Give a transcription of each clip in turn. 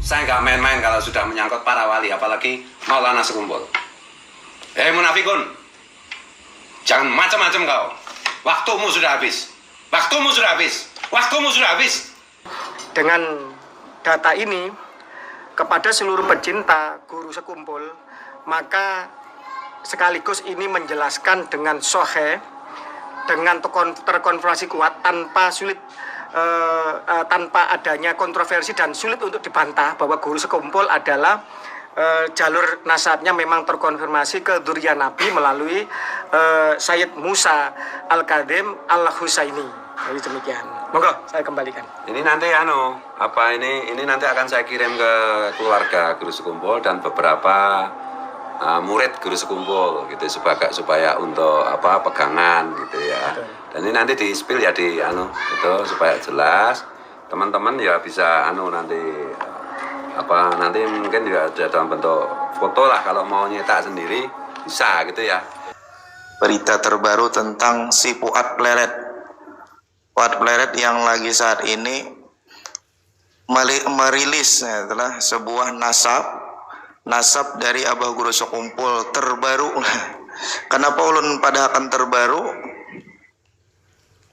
Saya nggak main-main kalau sudah menyangkut para wali, apalagi Maulana sekumpul. Munafikun, jangan macam-macam kau. Waktumu sudah habis. Waktumu sudah habis. Waktumu sudah habis. Dengan data ini kepada seluruh pecinta guru sekumpul, maka sekaligus ini menjelaskan dengan sahih, dengan terkonfirmasi kuat, tanpa sulit, tanpa adanya kontroversi dan sulit untuk dibantah bahwa guru sekumpul adalah jalur nasabnya memang terkonfirmasi ke dzurriyyah Nabi melalui Sayyid Musa Al-Kadhim Al-Husaini. Jadi demikian. Monggo saya kembalikan. Ini nanti ini nanti akan saya kirim ke keluarga guru sekumpul dan beberapa murid guru sekumpul gitu supaya untuk pegangan gitu ya. Betul. Dan ini nanti di spill ya itu supaya jelas teman-teman ya bisa nanti nanti mungkin juga ada dalam bentuk foto lah, kalau mau nyetak sendiri bisa gitu ya. Berita terbaru tentang si Fuad Pleret. Fuad Pleret yang lagi saat ini merilis adalah sebuah nasab dari Abah Guru Sekumpul terbaru. Kenapa ulun pada akan terbaru?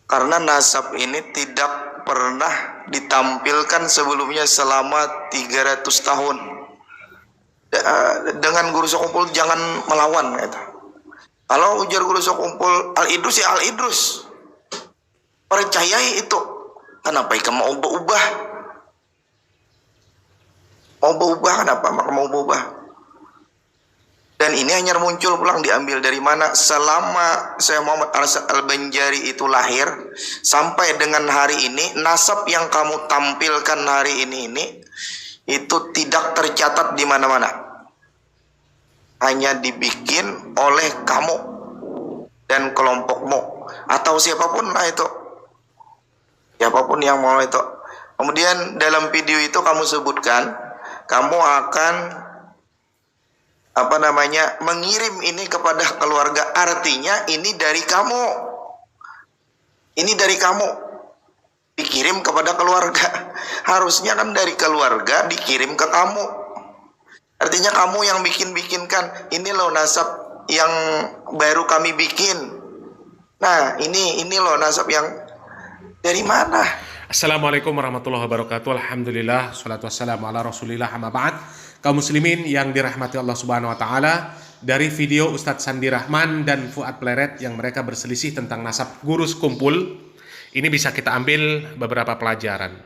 Karena nasab ini tidak pernah ditampilkan sebelumnya selama 300 tahun. Dengan Guru Sekumpul jangan melawan gitu. Kalau ujar Guru Sekumpul Al-Idrus ya Al-Idrus, percayai itu. Kenapa ikan mau ubah? Mau berubah kenapa? Maka mau berubah. Dan ini hanya muncul pulang diambil dari mana? Selama Syekh Muhammad Arsyad Al-Banjari itu lahir sampai dengan hari ini, nasab yang kamu tampilkan hari ini itu tidak tercatat di mana-mana. Hanya dibikin oleh kamu dan kelompokmu atau siapapun lah itu. Siapapun yang mau itu. Kemudian dalam video itu kamu sebutkan kamu akan mengirim ini kepada keluarga, artinya ini dari kamu, dikirim kepada keluarga. Harusnya kan dari keluarga dikirim ke kamu, artinya kamu yang bikinkan ini loh nasab yang baru kami bikin. Nah ini loh nasab yang dari mana? Assalamualaikum warahmatullahi wabarakatuh. Alhamdulillah, salatu wassalamu ala rasulillah, amma ba'd. Kaum muslimin yang dirahmati Allah subhanahu wa ta'ala, dari video Ustadz Sandi Rahman dan Fuad Pleret yang mereka berselisih tentang nasab guru sekumpul, ini bisa kita ambil beberapa pelajaran.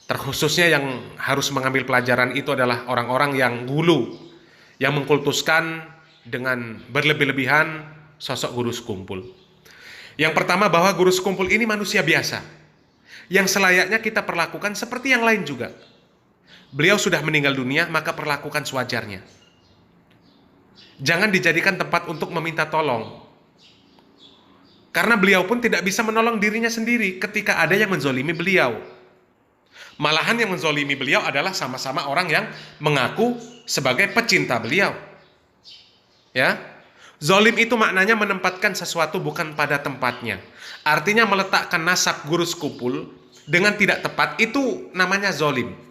Terkhususnya yang harus mengambil pelajaran itu adalah orang-orang yang gulu, yang mengkultuskan dengan berlebih-lebihan sosok guru sekumpul. Yang pertama, bahwa guru sekumpul ini manusia biasa yang selayaknya kita perlakukan seperti yang lain juga. Beliau sudah meninggal dunia, maka perlakukan sewajarnya. Jangan dijadikan tempat untuk meminta tolong. Karena beliau pun tidak bisa menolong dirinya sendiri ketika ada yang menzolimi beliau. Malahan yang menzolimi beliau adalah sama-sama orang yang mengaku sebagai pecinta beliau. Ya, zolim itu maknanya menempatkan sesuatu bukan pada tempatnya. Artinya meletakkan nasab guru sekumpul dengan tidak tepat, itu namanya zolim.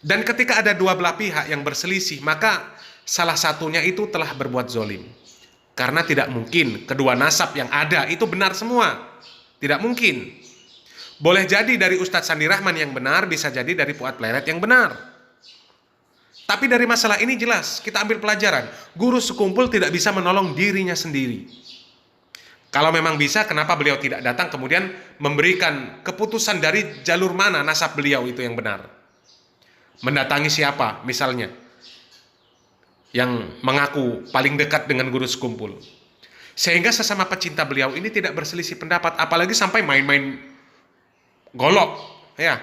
Dan ketika ada dua belah pihak yang berselisih, maka salah satunya itu telah berbuat zolim. Karena tidak mungkin kedua nasab yang ada itu benar semua. Tidak mungkin. Boleh jadi dari Ustadz Sandi Rahman yang benar, bisa jadi dari Fuad Pleret yang benar. Tapi dari masalah ini jelas, kita ambil pelajaran. Guru sekumpul tidak bisa menolong dirinya sendiri. Kalau memang bisa, kenapa beliau tidak datang kemudian memberikan keputusan dari jalur mana nasab beliau itu yang benar? Mendatangi siapa misalnya yang mengaku paling dekat dengan guru sekumpul, sehingga sesama pecinta beliau ini tidak berselisih pendapat, apalagi sampai main-main golok ya.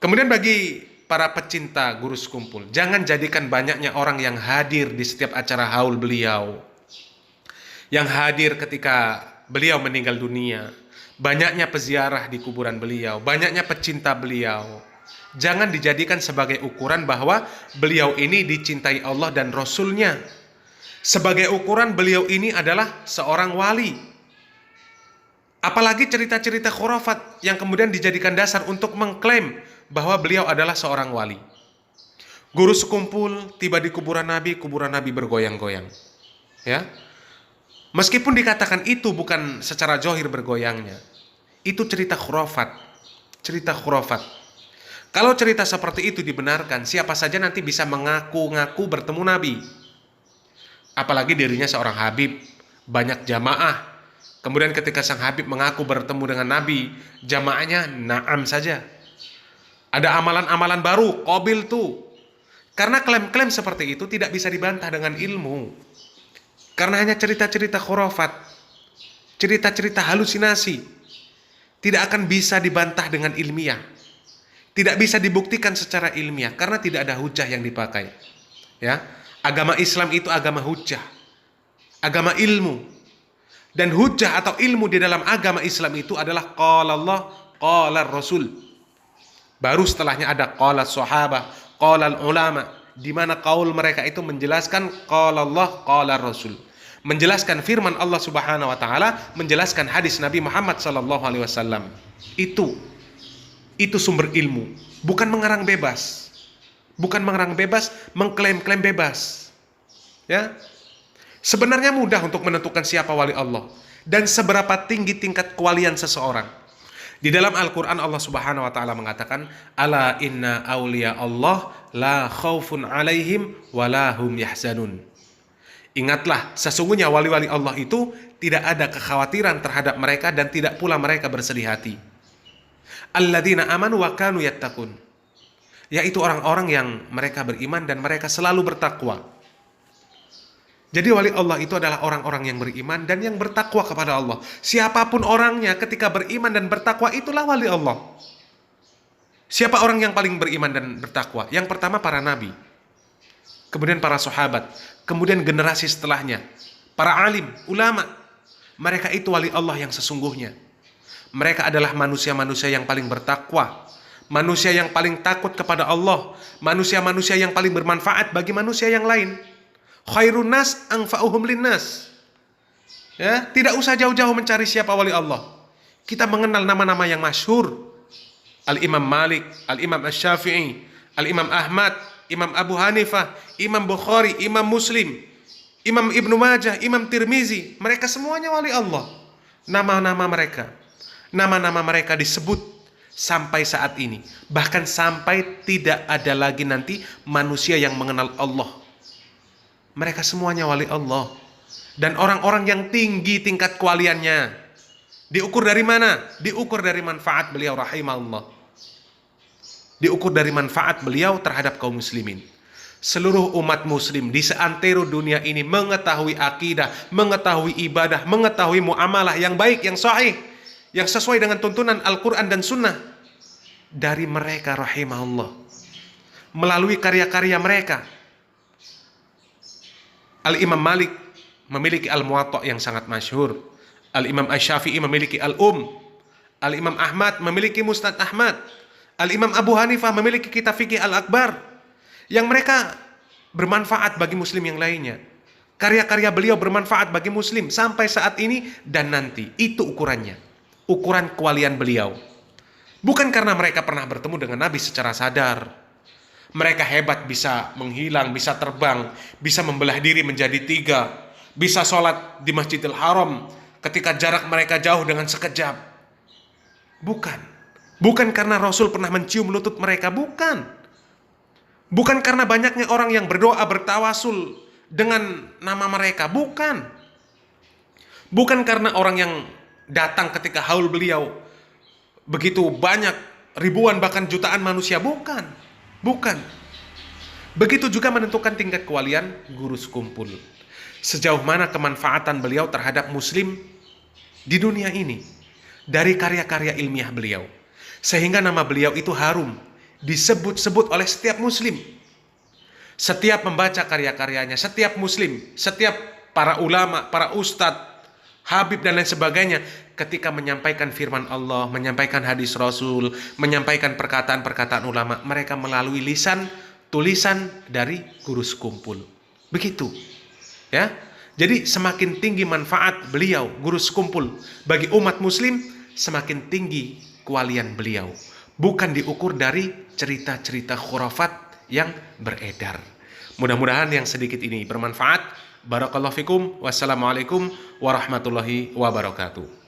Kemudian bagi para pecinta guru sekumpul, jangan jadikan banyaknya orang yang hadir di setiap acara haul beliau, yang hadir ketika beliau meninggal dunia, banyaknya peziarah di kuburan beliau, banyaknya pecinta beliau, jangan dijadikan sebagai ukuran bahwa beliau ini dicintai Allah dan Rasulnya. Sebagai ukuran beliau ini adalah seorang wali. Apalagi cerita-cerita khurafat yang kemudian dijadikan dasar untuk mengklaim bahwa beliau adalah seorang wali. Guru sekumpul tiba di kuburan Nabi bergoyang-goyang. Ya. Meskipun dikatakan itu bukan secara zahir bergoyangnya, itu cerita khurafat. Cerita khurafat. Kalau cerita seperti itu dibenarkan, siapa saja nanti bisa mengaku-ngaku bertemu Nabi. Apalagi dirinya seorang Habib, banyak jamaah. Kemudian ketika sang Habib mengaku bertemu dengan Nabi, jamaahnya na'am saja. Ada amalan-amalan baru, qabil tuh. Karena klaim-klaim seperti itu tidak bisa dibantah dengan ilmu. Karena hanya cerita-cerita khurafat, cerita-cerita halusinasi, tidak akan bisa dibantah dengan ilmiah. Tidak bisa dibuktikan secara ilmiah karena tidak ada hujah yang dipakai. Ya, agama Islam itu agama hujah, agama ilmu. Dan hujah atau ilmu di dalam agama Islam itu adalah qala Allah, qala Rasul. Baru setelahnya ada qala sahabah, qala ulama, di mana qaul mereka itu menjelaskan qala Allah, qala Rasul. Menjelaskan firman Allah Subhanahu wa taala, menjelaskan hadis Nabi Muhammad sallallahu alaihi wasallam. Itu sumber ilmu, bukan mengarang bebas. Bukan mengarang bebas, mengklaim-klaim bebas. Ya. Sebenarnya mudah untuk menentukan siapa wali Allah dan seberapa tinggi tingkat kewalian seseorang. Di dalam Al-Qur'an Allah Subhanahu wa taala mengatakan, "Ala inna auliya Allah la khaufun 'alaihim wa la hum yahzanun." Ingatlah, sesungguhnya wali-wali Allah itu tidak ada kekhawatiran terhadap mereka dan tidak pula mereka bersedih hati. Alladzina amanu wa kanu yattaqun, yaitu orang-orang yang mereka beriman dan mereka selalu bertakwa. Jadi wali Allah itu adalah orang-orang yang beriman dan yang bertakwa kepada Allah. Siapapun orangnya ketika beriman dan bertakwa, itulah wali Allah. Siapa orang yang paling beriman dan bertakwa? Yang pertama para nabi, kemudian para sahabat, kemudian generasi setelahnya, para alim, ulama. Mereka itu wali Allah yang sesungguhnya. Mereka adalah manusia-manusia yang paling bertakwa, manusia yang paling takut kepada Allah, manusia-manusia yang paling bermanfaat bagi manusia yang lain. Khairun nas anfa'uhum linnas. Ya, tidak usah jauh-jauh mencari siapa wali Allah. Kita mengenal nama-nama yang masyhur. Al-Imam Malik, Al-Imam Asy-Syafi'i, Al-Imam Ahmad, Imam Abu Hanifah, Imam Bukhari, Imam Muslim, Imam Ibnu Majah, Imam Tirmizi. Mereka semuanya wali Allah. Nama-nama mereka disebut sampai saat ini. Bahkan sampai tidak ada lagi nanti manusia yang mengenal Allah. Mereka semuanya wali Allah. Dan orang-orang yang tinggi tingkat kewaliannya. Diukur dari mana? Diukur dari manfaat beliau rahimahullah. Diukur dari manfaat beliau terhadap kaum muslimin. Seluruh umat muslim di seantero dunia ini mengetahui akidah, mengetahui ibadah, mengetahui muamalah yang baik, yang sahih, yang sesuai dengan tuntunan Al-Quran dan Sunnah dari mereka rahimahullah. Melalui karya-karya mereka. Al-Imam Malik memiliki Al-Muwatta yang sangat masyhur. Al-Imam Asy-Syafi'i memiliki Al-Um. Al-Imam Ahmad memiliki Musnad Ahmad. Al-Imam Abu Hanifah memiliki kitab fikih Al-Akbar yang mereka bermanfaat bagi muslim yang lainnya. Karya-karya beliau bermanfaat bagi muslim sampai saat ini dan nanti. Itu ukurannya. Ukuran kewalian beliau. Bukan karena mereka pernah bertemu dengan Nabi secara sadar. Mereka hebat, bisa menghilang, bisa terbang, bisa membelah diri menjadi 3, bisa sholat di Masjidil Haram ketika jarak mereka jauh dengan sekejap. Bukan karena Rasul pernah mencium lutut mereka, bukan. Bukan karena banyaknya orang yang berdoa bertawasul dengan nama mereka, bukan. Bukan karena orang yang datang ketika haul beliau begitu banyak, ribuan bahkan jutaan manusia, bukan. Begitu juga menentukan tingkat kewalian guru sekumpul. Sejauh mana kemanfaatan beliau terhadap muslim di dunia ini dari karya-karya ilmiah beliau. Sehingga nama beliau itu harum, disebut-sebut oleh setiap muslim. Setiap membaca karya-karyanya, setiap muslim, setiap para ulama, para ustadz, habib dan lain sebagainya, ketika menyampaikan firman Allah, menyampaikan hadis Rasul, menyampaikan perkataan-perkataan ulama, mereka melalui lisan, tulisan dari guru sekumpul. Begitu. Ya. Jadi semakin tinggi manfaat beliau, guru sekumpul, bagi umat muslim, semakin tinggi kewalian beliau. bukan diukur dari cerita-cerita khurafat yang beredar. Mudah-mudahan yang sedikit ini bermanfaat. Barakallahu fikum. Wassalamualaikum warahmatullahi wabarakatuh.